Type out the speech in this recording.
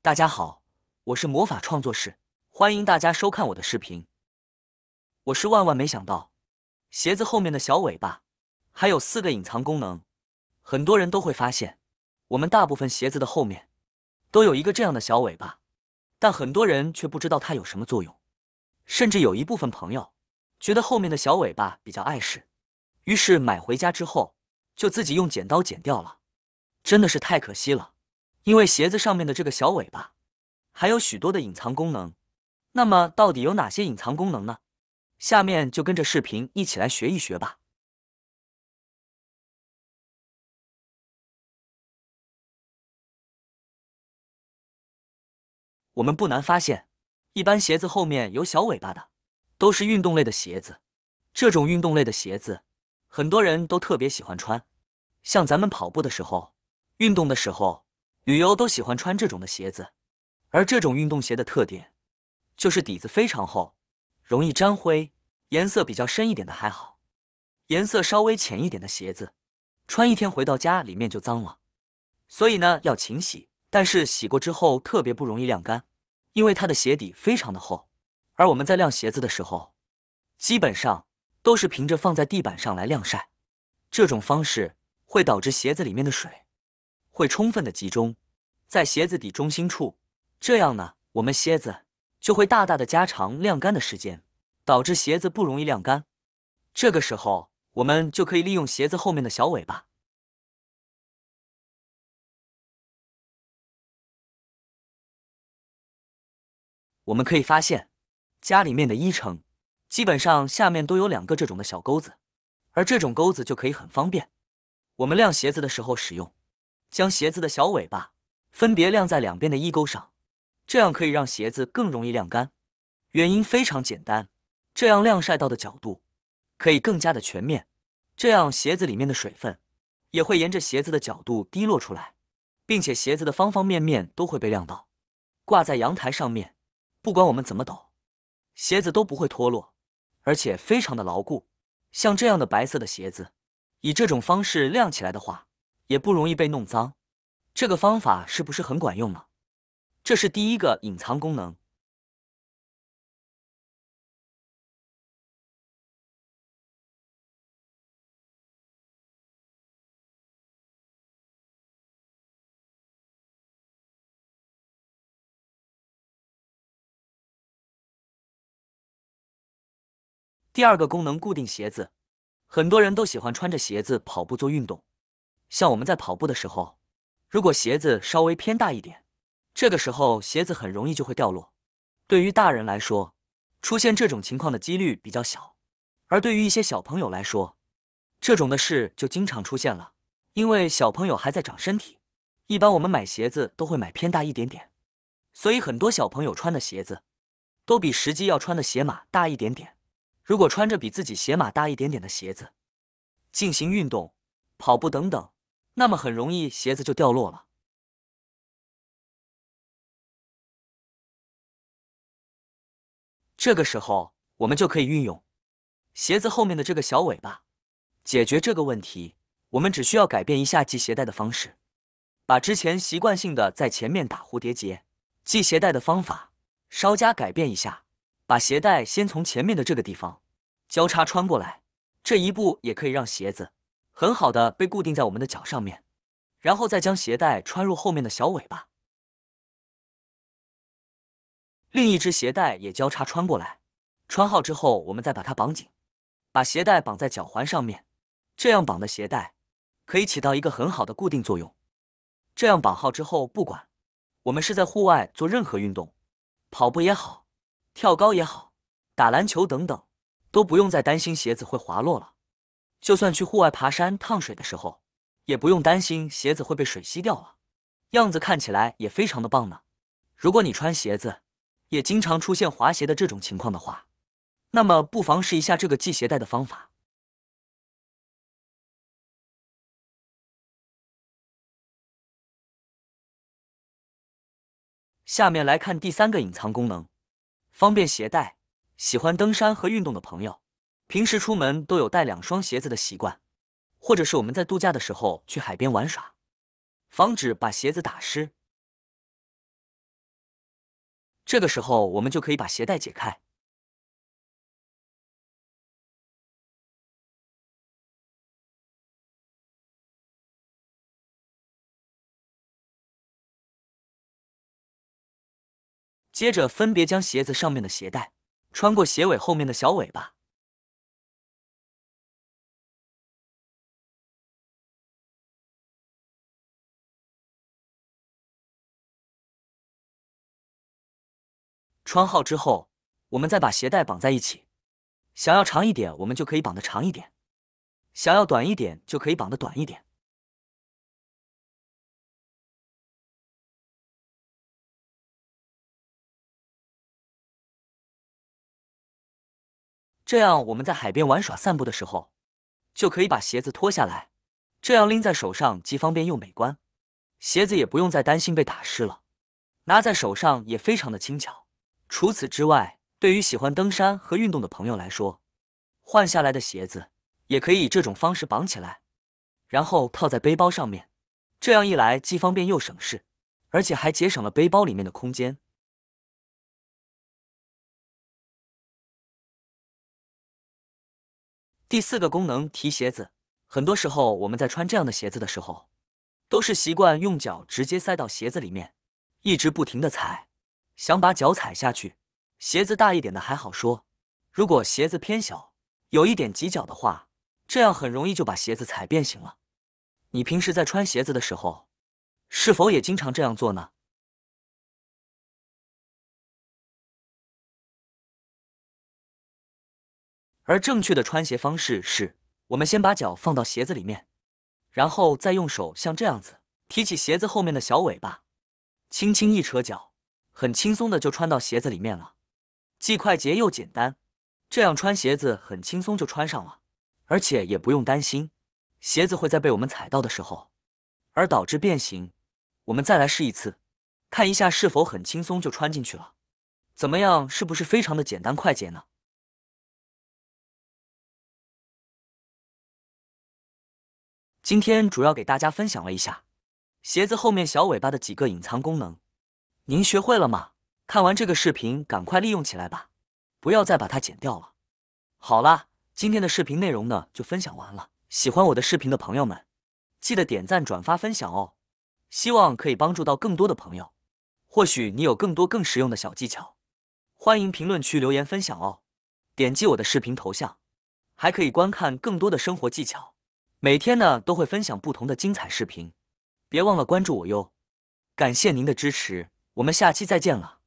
大家好，我是魔法创作室，欢迎大家收看我的视频。我是万万没想到，鞋子后面的小尾巴还有4个隐藏功能。很多人都会发现，我们大部分鞋子的后面都有一个这样的小尾巴，但很多人却不知道它有什么作用。甚至有一部分朋友觉得后面的小尾巴比较碍事，于是买回家之后就自己用剪刀剪掉了，真的是太可惜了。因为鞋子上面的这个小尾巴还有许多的隐藏功能。那么到底有哪些隐藏功能呢？下面就跟着视频一起来学一学吧。我们不难发现，一般鞋子后面有小尾巴的都是运动类的鞋子。这种运动类的鞋子很多人都特别喜欢穿，像咱们跑步的时候、运动的时候、旅游都喜欢穿这种的鞋子。而这种运动鞋的特点就是底子非常厚，容易沾灰，颜色比较深一点的还好，颜色稍微浅一点的鞋子穿一天回到家里面就脏了。所以呢要勤洗，但是洗过之后特别不容易晾干，因为它的鞋底非常的厚。而我们在晾鞋子的时候，基本上都是凭着放在地板上来晾晒，这种方式会导致鞋子里面的水会充分的集中在鞋子底中心处，这样呢我们鞋子就会大大的加长晾干的时间，导致鞋子不容易晾干。这个时候我们就可以利用鞋子后面的小尾巴。我们可以发现，家里面的衣撑基本上下面都有2个这种的小钩子，而这种钩子就可以很方便我们晾鞋子的时候使用，将鞋子的小尾巴分别晾在两边的衣钩上，这样可以让鞋子更容易晾干。原因非常简单，这样晾晒到的角度可以更加的全面，这样鞋子里面的水分也会沿着鞋子的角度滴落出来，并且鞋子的方方面面都会被晾到。挂在阳台上面，不管我们怎么抖，鞋子都不会脱落，而且非常的牢固。像这样的白色的鞋子，以这种方式晾起来的话，也不容易被弄脏。这个方法是不是很管用呢？这是第一个隐藏功能。第二个功能，固定鞋子。很多人都喜欢穿着鞋子跑步做运动，像我们在跑步的时候，如果鞋子稍微偏大一点，这个时候鞋子很容易就会掉落。对于大人来说，出现这种情况的几率比较小，而对于一些小朋友来说，这种的事就经常出现了。因为小朋友还在长身体，一般我们买鞋子都会买偏大一点点，所以很多小朋友穿的鞋子都比实际要穿的鞋码大一点点。如果穿着比自己鞋码大一点点的鞋子进行运动、跑步等等，那么很容易鞋子就掉落了。这个时候我们就可以运用鞋子后面的这个小尾巴解决这个问题。我们只需要改变一下系鞋带的方式，把之前习惯性的在前面打蝴蝶结系鞋带的方法稍加改变一下，把鞋带先从前面的这个地方交叉穿过来，这一步也可以让鞋子很好的被固定在我们的脚上面，然后再将鞋带穿入后面的小尾巴，另一只鞋带也交叉穿过来。穿好之后，我们再把它绑紧，把鞋带绑在脚环上面，这样绑的鞋带可以起到一个很好的固定作用。这样绑好之后，不管我们是在户外做任何运动，跑步也好，跳高也好，打篮球等等，都不用再担心鞋子会滑落了。就算去户外爬山烫水的时候，也不用担心鞋子会被水吸掉了，样子看起来也非常的棒呢。如果你穿鞋子也经常出现滑鞋的这种情况的话，那么不妨试一下这个系鞋带的方法。下面来看第3个隐藏功能，方便携带。喜欢登山和运动的朋友，平时出门都有带2双鞋子的习惯，或者是我们在度假的时候去海边玩耍，防止把鞋子打湿。这个时候我们就可以把鞋带解开。接着分别将鞋子上面的鞋带穿过鞋尾后面的小尾巴，穿好之后，我们再把鞋带绑在一起。想要长一点，我们就可以绑得长一点；想要短一点，就可以绑得短一点。这样我们在海边玩耍散步的时候，就可以把鞋子脱下来，这样拎在手上既方便又美观，鞋子也不用再担心被打湿了，拿在手上也非常的轻巧。除此之外，对于喜欢登山和运动的朋友来说，换下来的鞋子也可以以这种方式绑起来，然后套在背包上面，这样一来既方便又省事，而且还节省了背包里面的空间。第四个功能，提鞋子。很多时候我们在穿这样的鞋子的时候，都是习惯用脚直接塞到鞋子里面，一直不停的踩，想把脚踩下去。鞋子大一点的还好说，如果鞋子偏小，有一点挤脚的话，这样很容易就把鞋子踩变形了。你平时在穿鞋子的时候，是否也经常这样做呢？而正确的穿鞋方式是，我们先把脚放到鞋子里面，然后再用手像这样子提起鞋子后面的小尾巴，轻轻一扯脚，很轻松的就穿到鞋子里面了，既快捷又简单。这样穿鞋子很轻松就穿上了，而且也不用担心鞋子会在被我们踩到的时候而导致变形。我们再来试一次，看一下是否很轻松就穿进去了。怎么样，是不是非常的简单快捷呢？今天主要给大家分享了一下鞋子后面小尾巴的几个隐藏功能，您学会了吗？看完这个视频赶快利用起来吧，不要再把它剪掉了。好啦，今天的视频内容呢就分享完了，喜欢我的视频的朋友们，记得点赞、转发、分享哦，希望可以帮助到更多的朋友。或许你有更多更实用的小技巧，欢迎评论区留言分享哦。点击我的视频头像，还可以观看更多的生活技巧。每天呢都会分享不同的精彩视频，别忘了关注我哟。感谢您的支持，我们下期再见了。